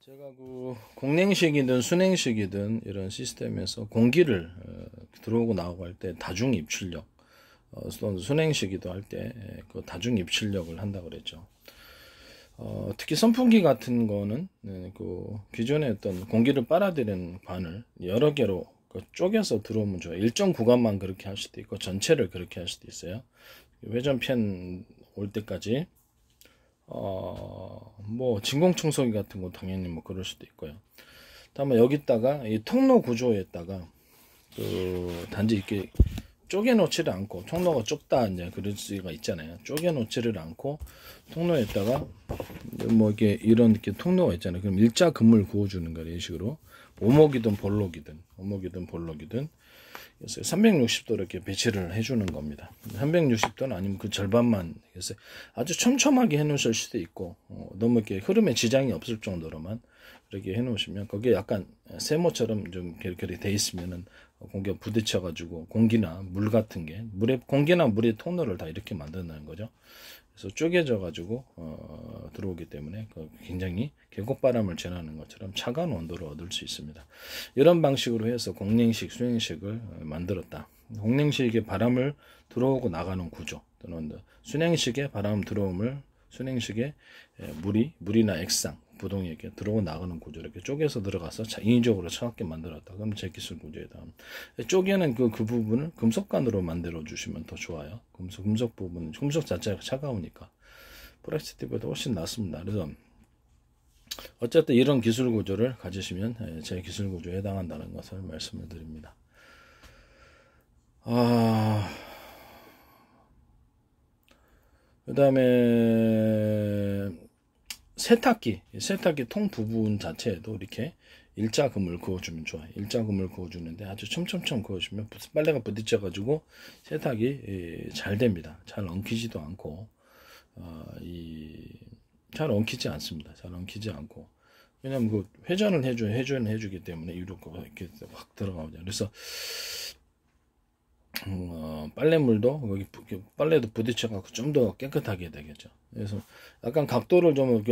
제가 그 공냉식이든 순냉식이든 이런 시스템에서 공기를 들어오고 나오고 할 때 다중 입출력, 또는 순행식이도 할 때 그 다중 입출력을 한다고 그랬죠. 특히 선풍기 같은 거는 그 기존의 어떤 공기를 빨아들이는 관을 여러 개로 쪼개서 들어오면 좋아요. 일정 구간만 그렇게 할 수도 있고 전체를 그렇게 할 수도 있어요. 회전팬 올 때까지 뭐 진공청소기 같은 거 당연히 뭐 그럴 수도 있고요. 다만 여기다가 이 통로 구조에다가 그 단지 이렇게 쪼개놓지를 않고, 통로가 좁다 이제 그럴 수가 있잖아요. 쪼개놓지를 않고 통로에다가 뭐 이렇게 이렇게 통로가 있잖아요. 그럼 일자 그물 구워주는 거예요. 이런 식으로 오목이든 볼록이든 그래서 360도 이렇게 배치를 해주는 겁니다. 360도는 아니면 그 절반만 해서 아주 촘촘하게 해놓으실 수도 있고, 너무 이렇게 흐름에 지장이 없을 정도로만 이렇게 해놓으시면 거기에 약간 세모처럼 좀 이렇게 돼 있으면은 공기가 부딪혀가지고 공기나 물 같은 게 공기나 물의 통로를 다 이렇게 만든다는 거죠. 그래서 쪼개져가지고 들어오기 때문에 굉장히 계곡바람을 전하는 것처럼 차가운 온도를 얻을 수 있습니다. 이런 방식으로 해서 공냉식, 순행식을 만들었다. 공냉식의 바람을 들어오고 나가는 구조, 또는 순행식의 바람 들어옴을 순행식의 물이나 액상, 부동이 이렇게 들어오고 나가는 구조 이렇게 쪼개서 들어가서 인위적으로 차갑게 만들었다. 그럼 제 기술 구조에다 쪼개는 그 부분을 금속관으로 만들어 주시면 더 좋아요. 금속 부분, 금속 자체가 차가우니까 플라스틱보다 훨씬 낫습니다. 그래서 어쨌든 이런 기술 구조를 가지시면 제 기술 구조에 해당한다는 것을 말씀을 드립니다. 그 다음에 세탁기 통 부분 자체에도 이렇게 일자금을 그어주면 좋아요. 일자금을 그어주는데 아주 촘촘 그어주면 빨래가 부딪혀가지고 세탁이 잘 됩니다. 잘 엉키지도 않고, 잘 엉키지 않습니다. 잘 엉키지 않고. 왜냐면 그 회전을 해주기 때문에 이렇게 확 들어가오죠. 그래서 빨래물도 여기 빨래도 부딪혀갖고 좀 더 깨끗하게 되겠죠. 그래서 약간 각도를 좀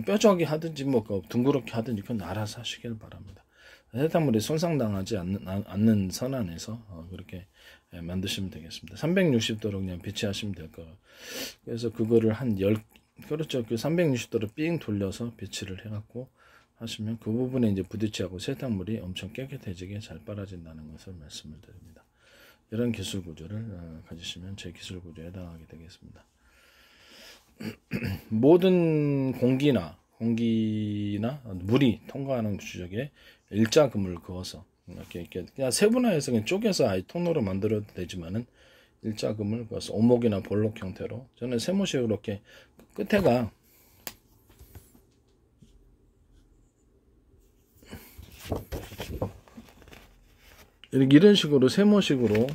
뾰족하게 하든지 뭐 둥그렇게 하든지 그건 알아서 하시길 바랍니다. 세탁물이 손상당하지 않는 선안에서 그렇게 만드시면 되겠습니다. 360도로 그냥 배치하시면 될 거예요. 그래서 그거를 그렇죠. 그 360도로 삥 돌려서 배치를 해갖고 하시면 그 부분에 이제 부딪히고 세탁물이 엄청 깨끗해지게 잘 빨아진다는 것을 말씀을 드립니다. 이런 기술 구조를 가지시면 제 기술 구조에 해당하게 되겠습니다. 모든 공기나 물이 통과하는 구조에 일자금을 그어서 이렇게 그냥 세분화해서 그냥 쪼개서 아예 통로로 만들어도 되지만은 일자금을 그어서 오목이나 볼록 형태로, 저는 세모식으로 이렇게 끝에가 이런 식으로 세모식으로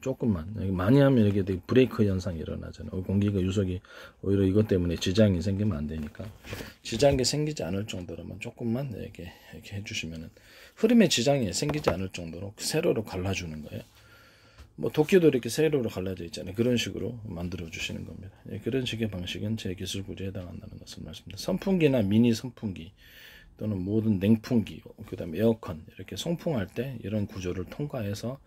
조금만 많이 하면 이게 되게 브레이크 현상이 일어나잖아요. 공기가 유속이 오히려 이것 때문에 지장이 생기면 안 되니까 지장이 생기지 않을 정도로만 조금만 이렇게 해주시면은 흐름에 지장이 생기지 않을 정도로 세로로 갈라주는 거예요. 뭐 도끼도 이렇게 세로로 갈라져 있잖아요. 그런 식으로 만들어 주시는 겁니다. 그런 식의 방식은 제 기술 구조에 해당한다는 것을 말씀드립니다. 선풍기나 미니 선풍기 또는 모든 냉풍기, 그 다음에 에어컨 이렇게 송풍할 때 이런 구조를 통과해서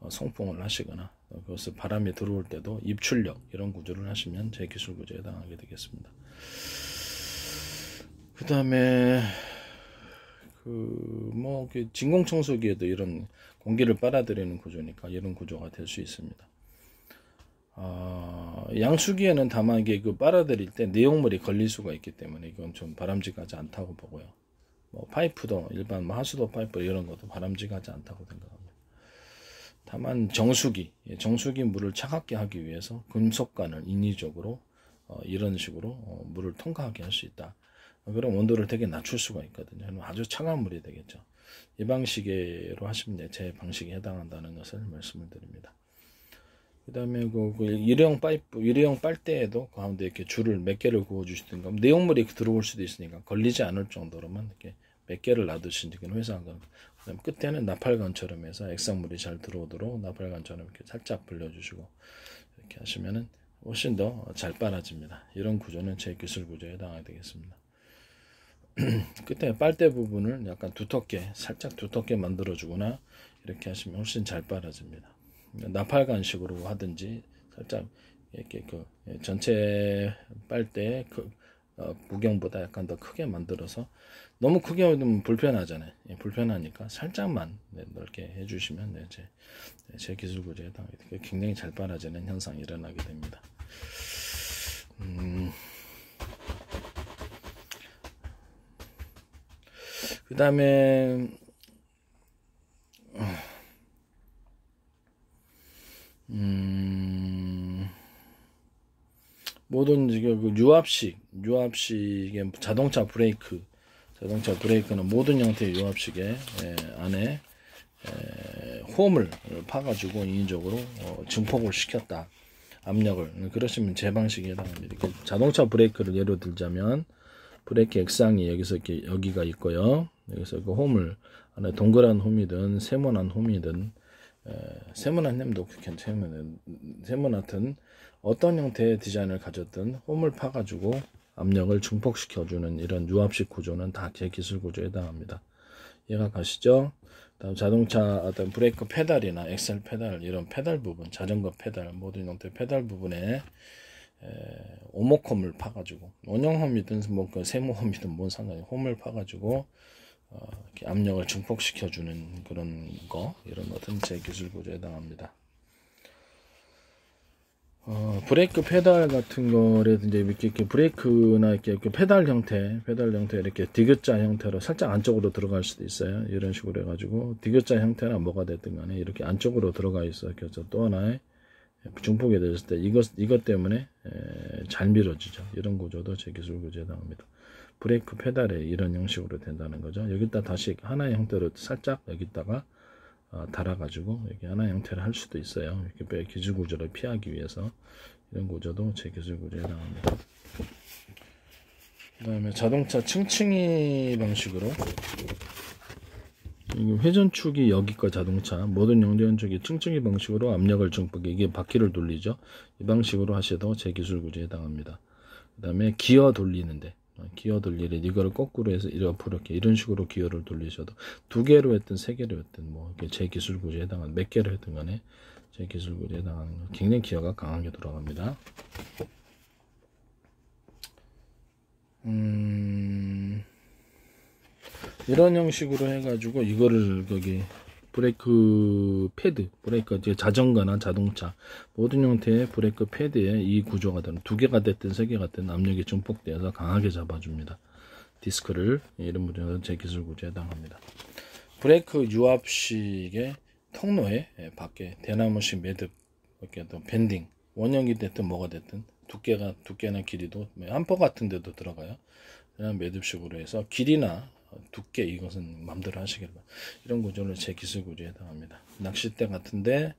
송풍을 하시거나 그것을 바람이 들어올 때도 입출력 이런 구조를 하시면 제 기술 구조에 해당하게 되겠습니다. 그 다음에 진공청소기에도 이런 공기를 빨아들이는 구조니까 이런 구조가 될 수 있습니다. 양수기에는 다만 이게 빨아들일 때 내용물이 걸릴 수가 있기 때문에 이건 좀 바람직하지 않다고 보고요. 파이프도 일반 하수도 파이프 이런 것도 바람직하지 않다고 생각합니다. 다만 정수기 물을 차갑게 하기 위해서 금속관을 인위적으로 이런 식으로 물을 통과하게 할 수 있다. 그럼 온도를 되게 낮출 수가 있거든요. 아주 차가운 물이 되겠죠. 이 방식으로 하시면 제 방식에 해당한다는 것을 말씀을 드립니다. 그 다음에 일회용 빨대에도 가운데 이렇게 줄을 몇 개를 그어 주시든가, 내용물이 들어올 수도 있으니까 걸리지 않을 정도로만 이렇게 몇 개를 놔두신지 그건 회사가. 그다음 끝에는 나팔관처럼 해서 액상물이 잘 들어오도록 나팔관처럼 이렇게 살짝 불려주시고 이렇게 하시면은 훨씬 더 잘 빨아집니다. 이런 구조는 제 기술 구조에 해당하게 되겠습니다. 끝에 빨대 부분을 약간 두텁게 살짝 두텁게 만들어 주거나 이렇게 하시면 훨씬 잘 빨아집니다. 나팔관식으로 하든지 살짝 이렇게 그 전체 빨대 구경보다 약간 더 크게 만들어서 너무 크게 하면 불편하잖아요. 불편하니까 살짝만 넓게 해주시면 제 기술 구조에 해당하게 굉장히 잘 빨아지는 현상이 일어나게 됩니다. 그 다음에 모든 지금 유압식의 자동차 브레이크는 모든 형태의 유압식의 안에 홈을 파가지고 인위적으로 증폭을 시켰다. 압력을. 그러시면 제 방식에 해당합니다. 자동차 브레이크를 예로 들자면 브레이크 액상이 여기서 이렇게 여기가 있고요. 여기서 그 홈을 안에 동그란 홈이든 세모난 홈이든 세모난 홈도 괜찮으면 세모나든 어떤 형태의 디자인을 가졌든 홈을 파가지고 압력을 증폭시켜주는 이런 유압식 구조는 다 제 기술 구조에 해당합니다. 이해가 가시죠? 다음 자동차 어떤 브레이크 페달이나 엑셀 페달 이런 페달 부분, 자전거 페달 모든 형태 페달 부분에 오목홈을 파가지고 원형홈이든 뭐 그 세모홈이든 뭔 상관이 홈을 파가지고 이렇게 압력을 증폭시켜주는 그런 거 이런 것은 제 기술 구조에 해당합니다. 브레이크 페달 같은 거라든지 이렇게 브레이크나 이렇게 페달 형태 이렇게 디귿자 형태로 살짝 안쪽으로 들어갈 수도 있어요. 이런 식으로 해가지고 디귿자 형태나 뭐가 됐든 간에 이렇게 안쪽으로 들어가 있어요. 그래서 또 하나의 중폭이 되었을 때 이것 때문에 잘 밀어지죠. 이런 구조도 제 기술 구조에 해당합니다. 브레이크 페달에 이런 형식으로 된다는 거죠. 여기다 다시 하나의 형태로 살짝 여기다가 달아가지고 이렇게 하나의 형태를 할 수도 있어요. 이렇게 기술 구조를 피하기 위해서 이런 구조도 제 기술 구조에 해당합니다. 그 다음에 자동차 층층이 방식으로 회전축이 여기가 자동차 모든 연전축이 층층이 방식으로 압력을 증폭해 이게 바퀴를 돌리죠. 이 방식으로 하셔도 제 기술 구조에 해당합니다. 그 다음에 기어 돌리는데 기어 돌리를 이거를 거꾸로 해서 이렇게 이런 식으로 기어를 돌리셔도 2개로 했든 3개로 했든 뭐 제 기술 구조에 해당하는 몇 개로 했든 간에 제 기술 구조에 해당하는 거 굉장히 기어가 강하게 돌아갑니다. 이런 형식으로 해가지고 이거를 거기 브레이크 패드, 브레이크 자전거나 자동차 모든 형태의 브레이크 패드에 이 구조가 되는 2개가 됐든 3개가 됐든 압력이 증폭되어서 강하게 잡아줍니다. 디스크를 이런 부분은 제 기술 구조에 해당합니다. 브레이크 유압식의 통로에 밖에 대나무식 매듭 이렇게 또 밴딩 원형이 됐든 뭐가 됐든 두께나 길이도 함포 같은 데도 들어가요. 그냥 매듭식으로 해서 길이나 두께 이것은 마음대로 하시길 바랍니다. 이런 구조를 제 기술 구조에 해당합니다. 낚싯대 같은데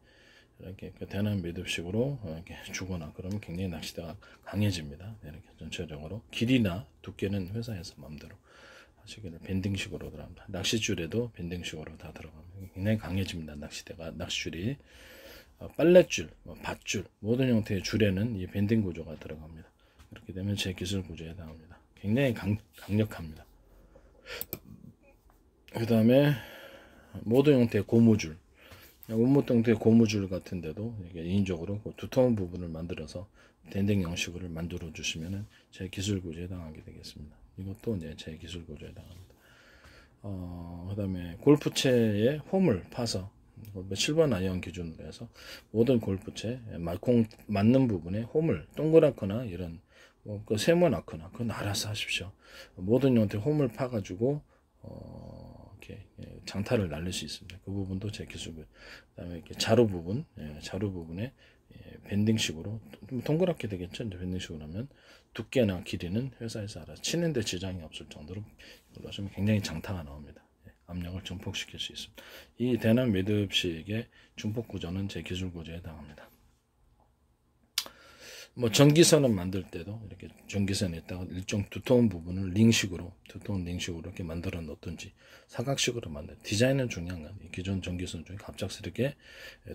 이렇게 대나무 매듭식으로 이렇게 주거나 그러면 굉장히 낚싯대가 강해집니다. 이렇게 전체적으로 길이나 두께는 회사에서 마음대로 하시기를 밴딩식으로 들어갑니다. 낚싯줄에도 밴딩식으로 다 들어갑니다. 굉장히 강해집니다. 낚싯줄이 빨랫줄, 밧줄 모든 형태의 줄에는 이 밴딩 구조가 들어갑니다. 그렇게 되면 제 기술 구조에 해당합니다. 굉장히 강력합니다. 그 다음에 모든 형태의 고무줄, 원목 형태의 고무줄 같은데도 인위적으로 두터운 부분을 만들어서 밴딩 형식으로 만들어 주시면은 제 기술 구조에 해당하게 되겠습니다. 이것도 이제 제 기술 구조에 해당합니다. 그 다음에 골프채에 홈을 파서 7번 아이언 기준으로 해서 모든 골프채 맞는 부분에 홈을 동그랗거나 이런 그 세모나거나 그건 알아서 하십시오. 모든 형태의 홈을 파가지고 이렇게 장타를 날릴 수 있습니다. 그 부분도 제 기술고요. 그다음에 이렇게 자루 부분에 밴딩식으로 동그랗게 되겠죠. 밴딩식으로 하면 두께나 길이는 회사에서 알아서 치는데 지장이 없을 정도로 하시면 굉장히 장타가 나옵니다. 압력을 증폭시킬 수 있습니다. 이 대나무 매듭식의 증폭 구조는 제 기술 구조에 해당합니다. 뭐 전기선을 만들 때도 이렇게 전기선에다가 일정 두터운 부분을 두터운 링식으로 이렇게 만들어 놓든지 사각식으로 만든 디자인은 중요한 건 기존 전기선 중에 갑작스럽게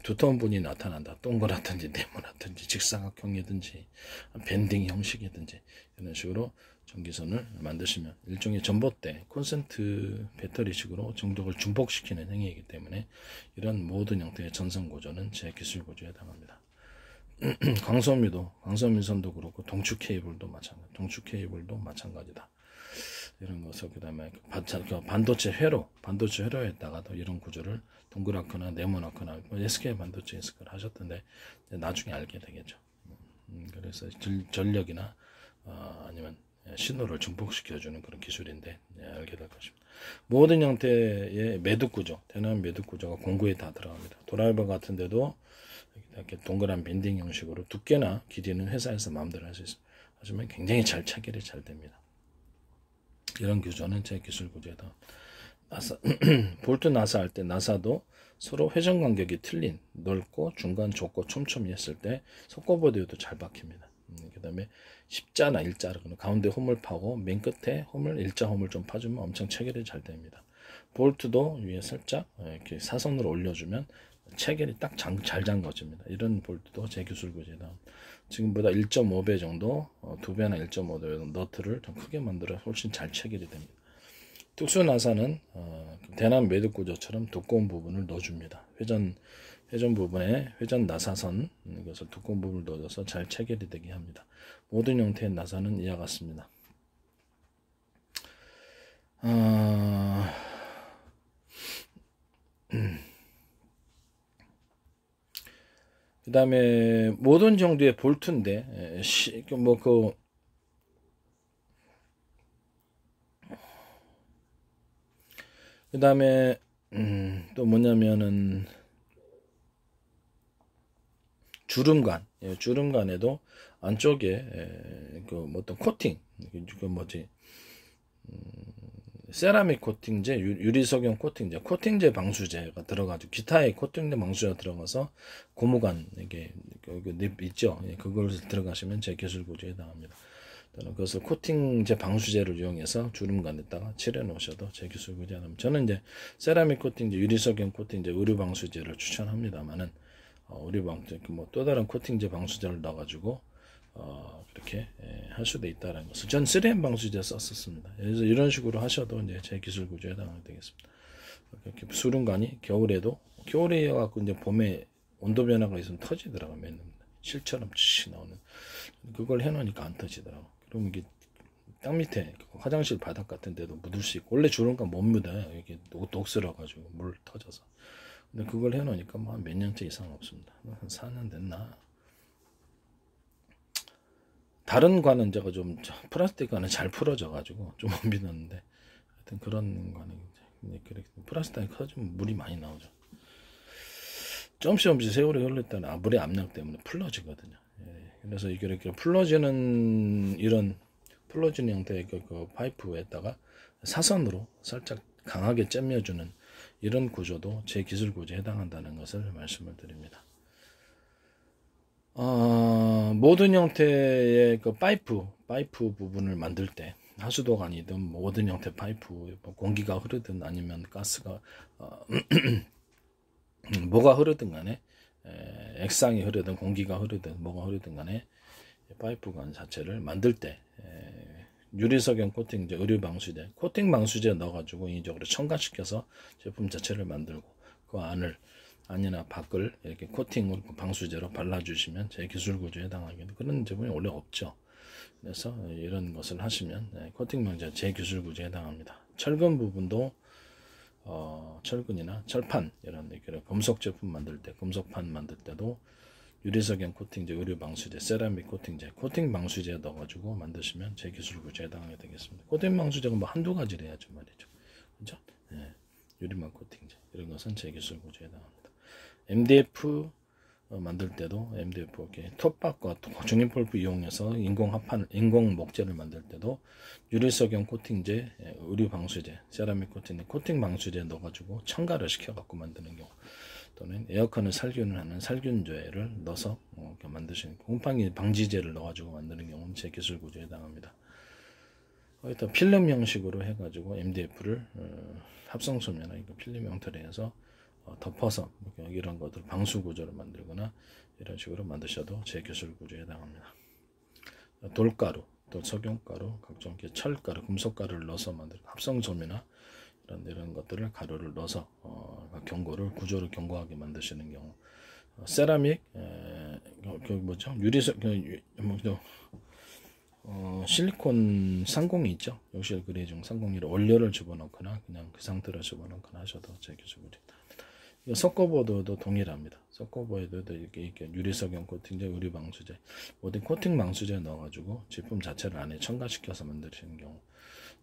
두터운 부분이 나타난다. 동그랗든지 네모나든지 직사각형이든지 밴딩 형식이든지 이런 식으로 전기선을 만드시면 일종의 전봇대 콘센트 배터리식으로 정적을 중복시키는 행위이기 때문에 이런 모든 형태의 전선 구조는 제 기술 구조에 해당합니다. 광섬유선도 그렇고 동축 케이블도 마찬가지다. 이런 것을 그다음에 반도체 회로에다가도 이런 구조를 동그랗거나 네모나거나 SK 반도체 걸 하셨던데 나중에 알게 되겠죠. 그래서 전력이나 아니면 신호를 증폭시켜주는 그런 기술인데 알게 될 것입니다. 모든 형태의 매듭 구조, 대나무 매듭 구조가 공구에 다 들어갑니다. 드라이버 같은 데도 이렇게 동그란 밴딩 형식으로 두께나 길이는 회사에서 마음대로 할 수 있습니다. 하지만 굉장히 잘 체결이 잘 됩니다. 이런 구조는 제 기술 구조에다 볼트 나사 할 때 나사도 서로 회전 간격이 틀린 넓고 중간 좁고 촘촘히 했을 때 속고보드에도 잘 박힙니다. 그 다음에 십자나 일자로 가운데 홈을 파고 맨 끝에 홈을 일자 홈을 좀 파주면 엄청 체결이 잘 됩니다. 볼트도 위에 살짝 이렇게 사선으로 올려주면 체결이 딱 잘 잠궈집니다. 이런 볼트도 제 기술 구조다. 지금보다 1.5배 정도, 2배나 1.5배 너트를 좀 크게 만들어 훨씬 잘 체결이 됩니다. 특수 나사는 대나무 매듭 구조처럼 두꺼운 부분을 넣어줍니다. 회전 부분에 회전 나사선 이것을 두꺼운 부분을 넣어줘서 잘 체결이 되게 합니다. 모든 형태의 나사는 이와 같습니다. 그 다음에 모든 정도의 볼트인데 그 다음에 또 뭐냐면은 주름간에도 안쪽에 어떤 코팅 세라믹 코팅제, 유리석용 코팅제 방수제가 들어가지고 기타의 코팅제 방수제가 들어가서 고무관 이게 닙 있죠. 그걸 들어가시면 제 기술 구조에 해당합니다. 그것을 코팅제 방수제를 이용해서 주름간에다가 칠해 놓으셔도 제 기술 구조에 해당합니다. 저는 이제 세라믹 코팅제, 유리석용 코팅제, 의류 방수제를 추천합니다만은 또 다른 코팅제 방수제를 넣어가지고 그렇게 할 수도 있다는 것을 전 3M 방수제 썼었습니다. 그래서 이런 식으로 하셔도 이제 제 기술 구조에 해당하게 되겠습니다. 이렇게 수름간이 겨울에 갖고 이제 봄에 온도 변화가 있으면 터지더라고요. 맨날 실처럼 치 나오는 그걸 해놓으니까 안 터지더라고. 그럼 이게 땅 밑에 화장실 바닥 같은 데도 묻을 수 있고 원래 주름간 못 묻어요. 이게 녹슬어가지고 물 터져서. 근데 그걸 해놓으니까 뭐 몇 년째 이상 없습니다. 한 4년 됐나? 다른 관은 제가 좀 플라스틱 관은 잘 풀어져가지고 좀 못 믿었는데 하여튼 그런 관은 플라스틱이 커지면 물이 많이 나오죠. 조금씩 세월이 흐를 때는 물의 압력 때문에 풀러지거든요. 그래서 이렇게 풀러지는 형태의 그 파이프에다가 사선으로 살짝 강하게 잼며주는 이런 구조도 제 기술 구조에 해당한다는 것을 말씀을 드립니다. 모든 형태의 그 파이프 부분을 만들 때 하수도관이든 모든 형태 파이프 공기가 흐르든 아니면 가스가 뭐가 흐르든 간에 액상이 흐르든 공기가 흐르든 뭐가 흐르든 간에 파이프관 자체를 만들 때 유리석용 코팅제, 의류 방수제, 코팅 방수제 넣어가지고 인위적으로 첨가시켜서 제품 자체를 만들고 그 안이나 밖을 이렇게 코팅으로 방수제로 발라주시면 제 기술 구조에 해당하게 그런 제품이 원래 없죠. 그래서 이런 것을 하시면 코팅 방수제 제 기술 구조에 해당합니다. 철근 부분도 철근이나 철판 이런 금속 제품 만들 때 금속판 만들 때도 유리석용 코팅제, 의류 방수제, 세라믹 코팅제, 코팅 방수제 넣어가지고 만드시면 제 기술 구조에 해당하게 되겠습니다. 코팅 방수제가 뭐 한두 가지를 해야죠 말이죠. 그죠? 유리막 코팅제 이런 것은 제 기술 구조에 해당합니다. MDF 만들 때도 MDF 이렇게 톱밥과 중립 폴프 이용해서 인공 목재를 만들 때도 유리석용 코팅제, 의류 방수제, 세라믹 코팅 방수제 넣어가지고 첨가를 시켜갖고 만드는 경우 또는 에어컨을 살균하는 살균제를 넣어서 만드시는 곰팡이 방지제를 넣어가지고 만드는 경우는 제 기술 구조에 해당합니다. 거기다 필름 형식으로 해가지고 MDF를 합성소매나 필름 형태로 해서 덮어서 이런 것들 방수 구조를 만들거나 이런 식으로 만드셔도 제 기술 구조에 해당합니다. 돌가루, 또 석용가루, 각종 철가루, 금속가루를 넣어서 만든 합성소매나 이런 것들을 가루를 넣어서 경고를 구조를 견고하게 만드시는 경우, 세라믹 뭐죠? 유리석 실리콘 상공이 있죠. 욕실 그레이 중 상공이를 원료를 집어넣거나 그냥 그 상태로 집어넣거나 하셔도 제 기술입니다. 석고보드도 동일합니다. 석고보드도 이렇게 유리석용 코팅제, 유리 방수제, 모든 코팅 방수제 넣어가지고 제품 자체를 안에 첨가시켜서 만드시는 경우,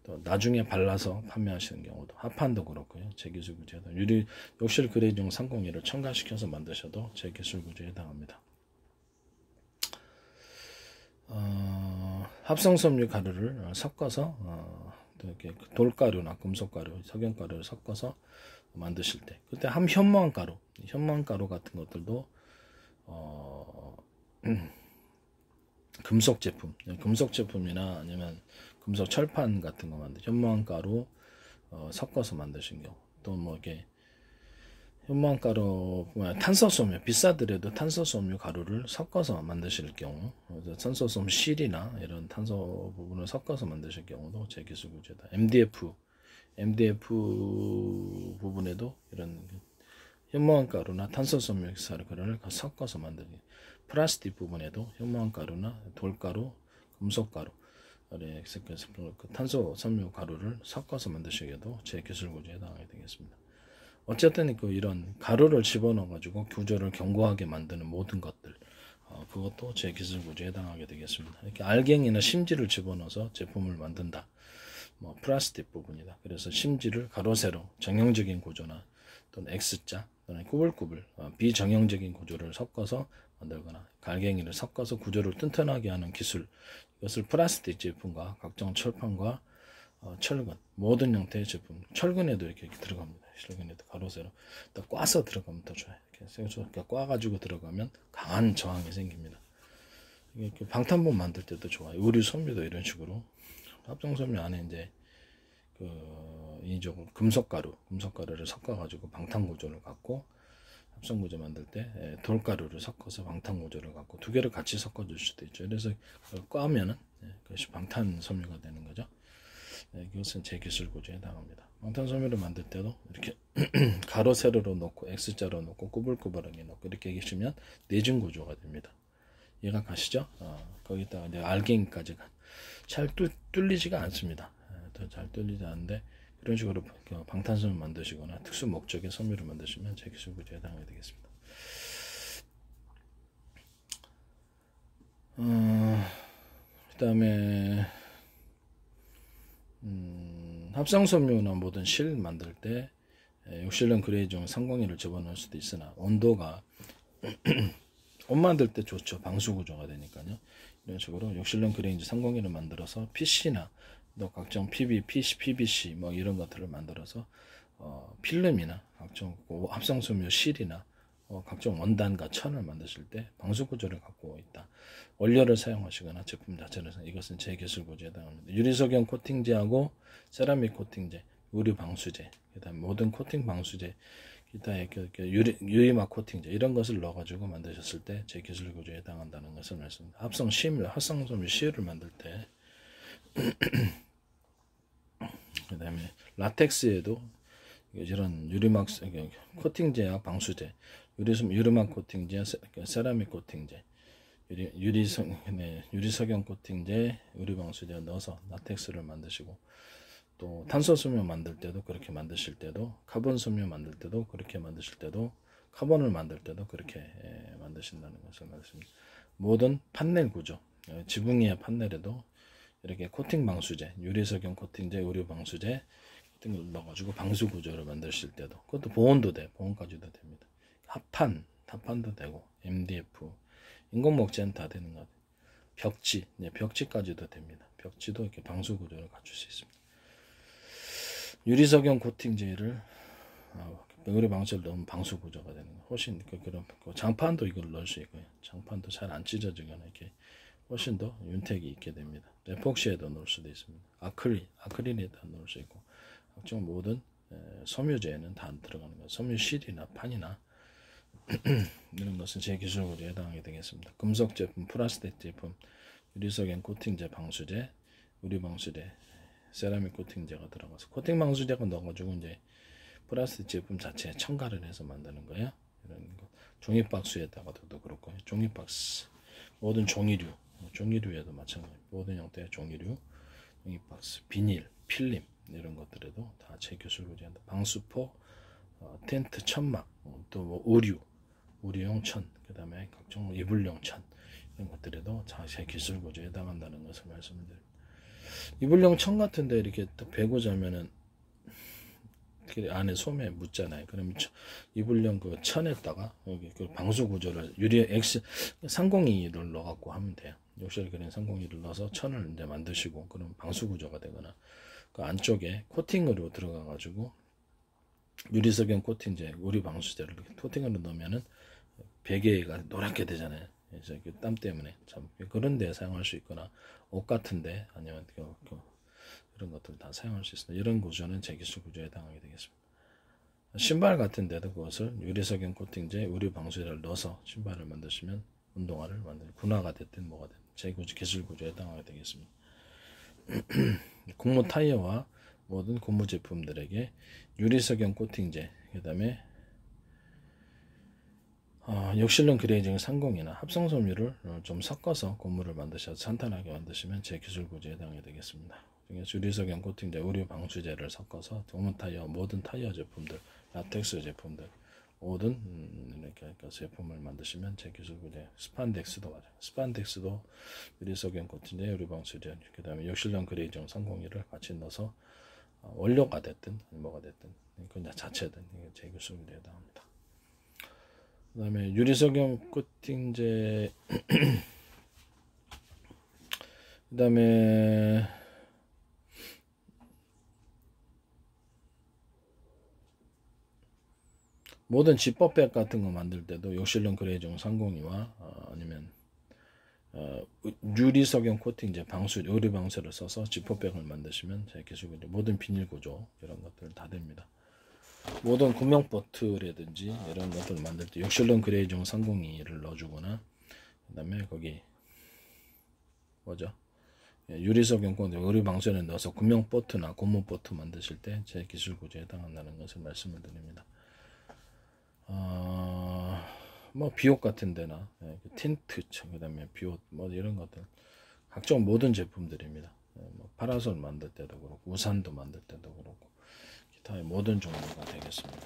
또 나중에 발라서 판매하시는 경우도, 합판도 그렇고요. 제 기술 구조에 유리 욕실 그레이 중 상공이를 첨가시켜서 만드셔도 제 기술 구조에 해당합니다. 합성섬유 가루를 섞어서 이렇게 돌가루나 금속가루, 석연가루를 섞어서 만드실 때, 그때 현무암가루 같은 것들도 금속 제품이나 아니면 금속 철판 같은 거 만들 현무암가루 섞어서 만드신 경우, 또 뭐 이렇게 현무암가루 탄소섬유 비싸더라도 탄소섬유 가루를 섞어서 만드실 경우, 탄소섬유 실이나 이런 탄소 부분을 섞어서 만드실 경우도 제 기술 구조다. MDF 부분에도 이런 현무암가루나 탄소섬유 가루를 섞어서 만드는, 플라스틱 부분에도 현무암가루나 돌가루, 금속가루, 탄소섬유 가루를 섞어서 만드시게도 제 기술 구조에 해당하게 되겠습니다. 어쨌든 이런 가루를 집어넣어 가지고 구조를 견고하게 만드는 모든 것들, 그것도 제 기술 구조에 해당하게 되겠습니다. 이렇게 알갱이나 심지를 집어넣어서 제품을 만든다. 플라스틱 부분이다. 그래서 심지를 가로 세로 정형적인 구조나 또는 X자 또는 꾸불꾸불 비정형적인 구조를 섞어서 만들거나 알갱이를 섞어서 구조를 튼튼하게 하는 기술, 이것을 플라스틱 제품과 각종 철판과 철근, 모든 형태의 제품, 철근에도 이렇게 들어갑니다. 철근에도 가로 세로 또 꽈서 들어가면 더 좋아요. 이렇게 꽈가지고 들어가면 강한 저항이 생깁니다. 이게 방탄복 만들 때도 좋아요. 의류 섬유도 이런 식으로 합성섬유 안에 이제 인위적으로 금속가루를 섞어가지고 방탄구조를 갖고, 합성구조 만들 때 돌가루를 섞어서 방탄구조를 갖고 두 개를 같이 섞어줄 수도 있죠. 그래서 꽈면은 그것이 방탄섬유가 되는 거죠. 이것은 제 기술 구조에 해당합니다. 방탄섬유를 만들 때도 이렇게 가로 세로로 놓고 X자로 놓고 꾸불꾸불하게 놓고 이렇게 계시면 내진 구조가 됩니다. 이해가 가시죠? 거기다가 이제 알갱이까지 잘 뚫리지가 않습니다. 잘 뚫리지 않는데, 이런 식으로 방탄섬유 만드시거나 특수 목적의 섬유를 만드시면 제 기술 구조에 해당하게 되겠습니다. 그 다음에 합성섬유나 모든 실 만들 때 욕실용 그레이 중 상공이를 집어넣을 수도 있으나, 온도가 옷 만들 때 좋죠. 방수 구조가 되니까요. 이런 식으로 욕실용 그레인지 상공이를 만들어서 PC나 또 각종 PVC 뭐 이런 것들을 만들어서 필름이나 각종 합성섬유 실이나 각종 원단과 천을 만드실 때 방수 구조를 갖고 있다. 원료를 사용하시거나 제품 자체를 이것은 제 기술 구조에 해당합니다. 유리석용 코팅제하고 세라믹 코팅제, 의류 방수제, 그다음 모든 코팅 방수제, 기타 유리막 코팅제 이런 것을 넣어가지고 만드셨을 때 제 기술 구조에 해당한다는 것을 말씀드립니다. 합성섬유 실을 만들 때 그 다음에 라텍스에도 이런 유리막 코팅제와 방수제, 유리막 코팅제, 세라믹 코팅제, 유리석용 코팅제, 유리방수제 넣어서 라텍스를 만드시고, 또 탄소섬유 만들 때도 그렇게 만드실 때도, 카본섬유 만들 때도 그렇게 만드실 때도, 카본을 만들 때도 그렇게 만드신다는 것을 말씀드립니다. 모든 판넬 구조, 지붕의 판넬에도 이렇게 코팅 방수제, 유리석용 코팅제, 의류 방수제 같은 걸 넣어가지고 방수 구조를 만드실 때도, 그것도 보온도 돼, 보온까지도 됩니다. 합판도 되고, MDF, 인공목재는 다 되는 것 같아요. 벽지까지도 됩니다. 벽지도 이렇게 방수 구조를 갖출 수 있습니다. 유리석용 코팅제를 우리 방수를 넣으면 방수 구조가 되는 거예요. 훨씬 그런 장판도 이걸 넣을 수 있고요. 장판도 잘 안 찢어지거나 이렇게 훨씬 더 윤택이 있게 됩니다. 에폭시에도 넣을 수도 있습니다. 아크릴에도 넣을 수 있고 각종 모든 섬유제에는 다 들어가는 거예요. 섬유 실이나 판이나 이런 것은 제 기술 구조에 해당하게 되겠습니다. 금속 제품, 플라스틱 제품, 유리석엔 코팅제, 방수제, 우리 방수제, 세라믹 코팅제가 들어가서 코팅 방수제가 넣어가지고 이제 플라스틱 제품 자체에 첨가를 해서 만드는 거예요. 이런 거. 종이박스에다가도 그렇고 종이박스, 모든 종이류에도 마찬가지. 모든 형태의 종이류, 종이박스, 비닐, 필름 이런 것들에도 다 제 기술 구조한다. 방수포, 텐트, 천막, 또 뭐 의류용 천, 그 다음에 각종 뭐 이불용 천 이런 것들에도 제 기술 구조에 해당한다는 것을 말씀드립니다. 이불용 천 같은데 이렇게 딱 베고 자면은 그 안에 소매 묻잖아요. 그러면 이불용 그 천에다가 여기 그 방수 구조를 유리 X302를 넣어갖고 하면 돼요. 욕실 그린 302를 넣어서 천을 이제 만드시고 그럼 방수 구조가 되거나 그 안쪽에 코팅으로 들어가가지고 유리석연 코팅제, 우리 방수제를 이렇게 코팅으로 넣으면은 베개가 노랗게 되잖아요. 그래서 그 땀 때문에 참 그런 데 사용할 수 있거나 옷 같은데 아니면 이런 것들 다 사용할 수 있습니다. 이런 구조는 제 기술 구조에 해당하게 되겠습니다. 신발 같은 데도 그것을 유리석연 코팅제, 우리 방수제를 넣어서 신발을 만드시면 운동화를 만드는 군화가 됐든 뭐가 됐든 제 기술 구조에 해당하게 되겠습니다. 고무 타이어와 모든 고무 제품들에게 유리석연 코팅제, 그 다음에 역실론 그레이징 30이나 합성섬유를 좀 섞어서 고무를 만드셔서 탄탄하게 만드시면 제 기술 구조에 해당이 되겠습니다. 유리석연 코팅제, 의류 방수제를 섞어서 고무 타이어, 모든 타이어 제품들, 라텍스 제품들, 모든 이렇게 제품을 만드시면 제 기술 구조에 스판덱스도 맞아요. 스판덱스도 유리석연 코팅제, 의류 방수제, 그 다음에 역실론 그레이징 301을 같이 넣어서 원료가 됐든 뭐가 됐든 그냥 자체든 제 기술 구조에 해당합니다. 그 다음에 유리석연 코팅제 그 다음에 모든 지퍼백 같은 거 만들 때도 욕실론 그레이징 302와 아니면 유리석연 코팅제, 의류 방수를 써서 지퍼백을 만드시면 제 기술구조 모든 비닐 구조 이런 것들 다 됩니다. 모든 구명 보트라든지 이런 것들 만들 때 욕실론 그레이징 302를 넣어주거나 그 다음에 거기 뭐죠? 유리석연 코팅, 의류 방수를 넣어서 구명 보트나 고무 보트 만드실 때 제 기술 구조에 해당한다는 것을 말씀을 드립니다. 뭐 비옷 같은 데나 틴트, 그 다음에 비옷 뭐 이런 것들 각종 모든 제품들입니다. 뭐 파라솔 만들 때도 그렇고 우산도 만들 때도 그렇고 기타의 모든 종류가 되겠습니다.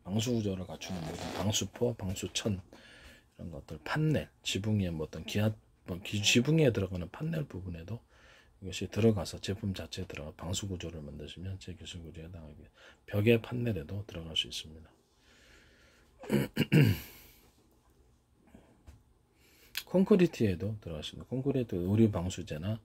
방수 구조를 갖추는 모든 방수포, 방수천 이런 것들, 판넬, 지붕에 뭐 어떤 지붕에 들어가는 판넬 부분에도 이것이 들어가서 제품 자체에 들어가 방수 구조를 만드시면 제 기술 구조에 해당하게 벽의 판넬에도 들어갈 수 있습니다. 콘크리트에도 들어가십니다. 콘크리트 의류 방수제나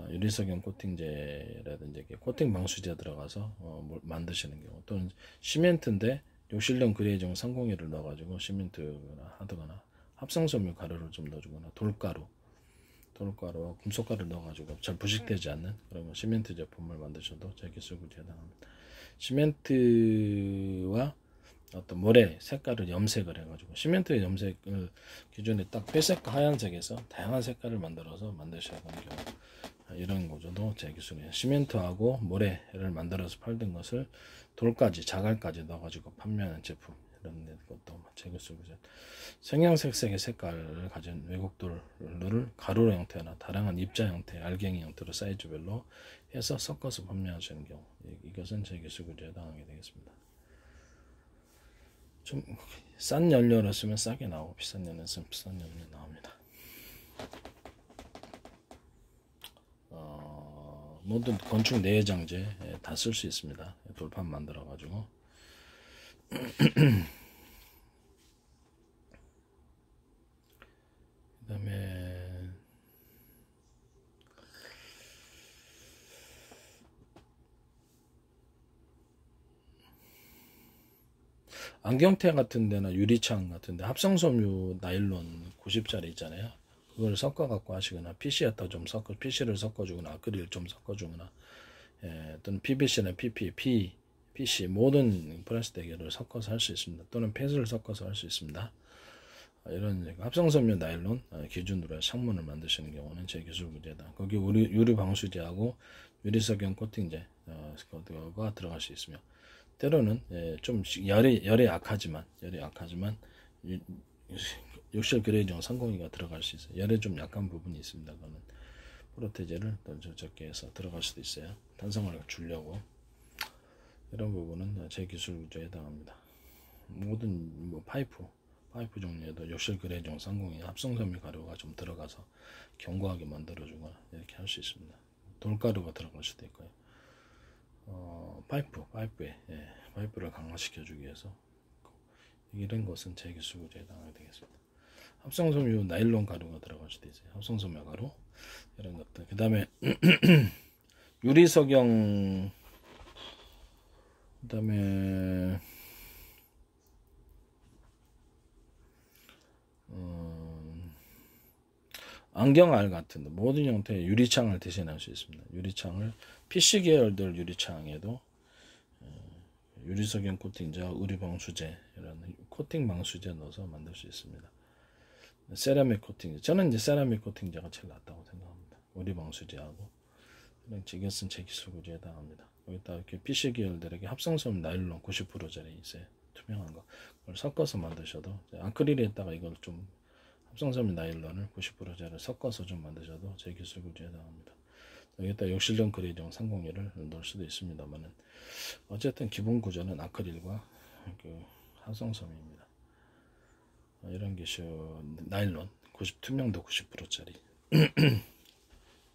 유리석연 코팅제라든지 코팅 방수제 들어가서 만드시는 경우 또는 시멘트인데 욕실용 그레이징 301을 넣어가지고 시멘트나 하거나 합성섬유 가루를 좀 넣어주거나 돌가루, 금속가루를 넣어가지고 잘 부식되지 않는 그런 시멘트 제품을 만드셔도 제 기술 구조에 해당합니다. 시멘트와 어떤 모래 색깔을 염색을 해가지고 시멘트 염색을 기존에 딱 회색, 하얀색에서 다양한 색깔을 만들어서 만드셔야 하는 경우 이런 구조도 제 기술이에요. 시멘트하고 모래를 만들어서 팔던 것을 돌까지 자갈까지 넣어가지고 판매하는 제품 이런 것도 제 기술이죠. 생양색색의 색깔을 가진 외국돌을 가루 형태나 다양한 입자 형태, 알갱이 형태로 사이즈별로 해서 섞어서 판매하시는 경우 이것은 제 기술 구조에 해당하게 되겠습니다. 좀 싼 연료를 쓰면 싸게 나오고 비싼 연료를 쓰면 비싼 연료 나옵니다. 모든 건축 내장재 다 쓸 수 있습니다. 돌판 만들어 가지고 그 다음에 안경테 같은 데나 유리창 같은 데 합성섬유 나일론 90짜리 있잖아요. 그걸 섞어 갖고 하시거나 PC에다 좀 섞어 PC를 섞어 주거나 아크릴 좀 섞어 주거나 또는 PVC나 PC 모든 플라스틱을 섞어서 할 수 있습니다. 또는 펫을 섞어서 할 수 있습니다. 이런 합성섬유 나일론 기준으로 창문을 만드시는 경우는 제 기술 부재다. 거기 유리 방수제하고 유리석영 코팅제 가 들어갈 수 있으며 때로는 좀 열에 약하지만 욕실 그레이종 302가 들어갈 수 있어요. 열에 좀 약한 부분이 있습니다. 그거는 프로테제를 더 적게 해서 들어갈 수도 있어요. 탄성을 주려고. 이런 부분은 제 기술 구조에 해당합니다. 모든 파이프 종류에도 욕실 그레이종 302 합성섬유 가루가 좀 들어가서 견고하게 만들어주거나 이렇게 할 수 있습니다. 돌가루가 들어갈 수도 있고요. 파이프를 강화시켜주기 위해서 이런 것은 제 기술 구조에 해당하게 되겠습니다. 합성섬유 나일론 가루가 들어갈 수도 있어요. 합성섬유 가루 이런 것들. 그 다음에 유리석영 그 다음에 안경알 같은 모든 형태의 유리창을 대신할 수 있습니다. 유리창을 PC 계열들 유리창에도 유리석영 코팅제와 의류방수제 이런 코팅 방수제 넣어서 만들 수 있습니다. 세라믹 코팅제 저는 이제 세라믹 코팅제가 제일 낫다고 생각합니다. 의류방수제하고 이것은 제 기술 구조에 해당합니다. 여기다 이렇게 PC 계열들에게 합성섬유 나일론 90%짜리 있어요. 투명한 거 그걸 섞어서 만드셔도 아크릴에다가 이걸 좀 합성섬유 나일론을 90%짜리 섞어서 좀 만드셔도 제 기술 구조에 해당합니다. 여기다 욕실용 그레이종 301을 넣을 수도 있습니다만은 어쨌든 기본 구조는 아크릴과 그 합성섬유입니다. 이런 기술 나일론 투명도 90%짜리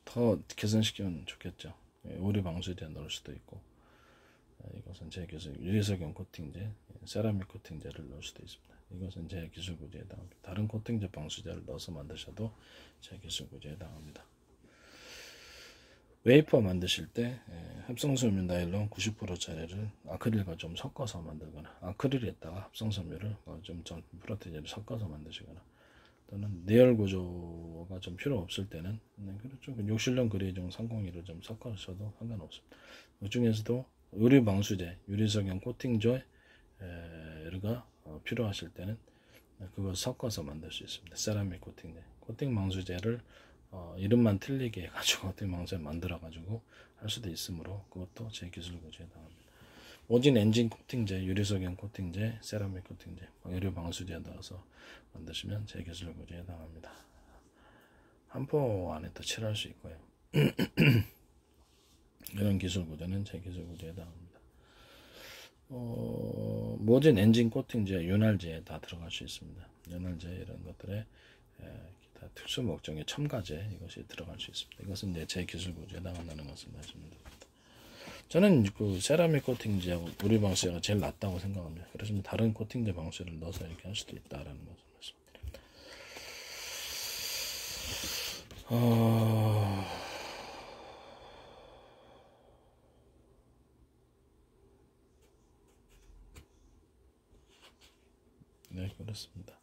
더 개선시키면 좋겠죠. 오리 방수제 넣을 수도 있고 이것은 제 기술 유리석영 코팅제, 세라믹 코팅제를 넣을 수도 있습니다. 이것은 제 기술 구조에 해당합니다. 다른 코팅제 방수제를 넣어서 만드셔도 제 기술 구조에 해당합니다. 웨이퍼 만드실 때 합성섬유 나일론 90%짜리를 아크릴과 좀 섞어서 만들거나 아크릴에다가 합성섬유를 좀 프로테제를 섞어서 만드시거나 또는 내열 구조가 좀 필요 없을 때는 그렇죠. 욕실용 그레이종 301을 좀 섞어서도 상관없습니다. 그 중에서도 유리 방수제, 유리석영 코팅제가 필요하실 때는 그걸 섞어서 만들 수 있습니다. 세라믹 코팅제, 코팅 방수제를 이름만 틀리게 해가지고 코팅 방수제 만들어 가지고 할 수도 있으므로 그것도 제 기술 구조에 해당합니다. 오진 엔진 코팅제, 유리석영 코팅제, 세라믹 코팅제, 유리 방수제 넣어서 만드시면 제 기술 구조에 해당합니다. 한 포 안에 또 칠할 수 있고요. 이런 기술 구조는 제 기술 구조에 해당합니다. 모진 엔진 코팅제, 윤활제 다 들어갈 수 있습니다. 윤활제 이런 것들에 기타 특수 목적의 첨가제 이것이 들어갈 수 있습니다. 이것은 이제 제 기술 구조에 해당한다는 것을 말씀드립니다. 저는 그 세라믹 코팅제하고 우리 방수제가 제일 낫다고 생각합니다. 그래서 다른 코팅제 방수제를 넣어서 이렇게 할 수도 있다라는 것을 말씀드립니다. 네, 그렇습니다.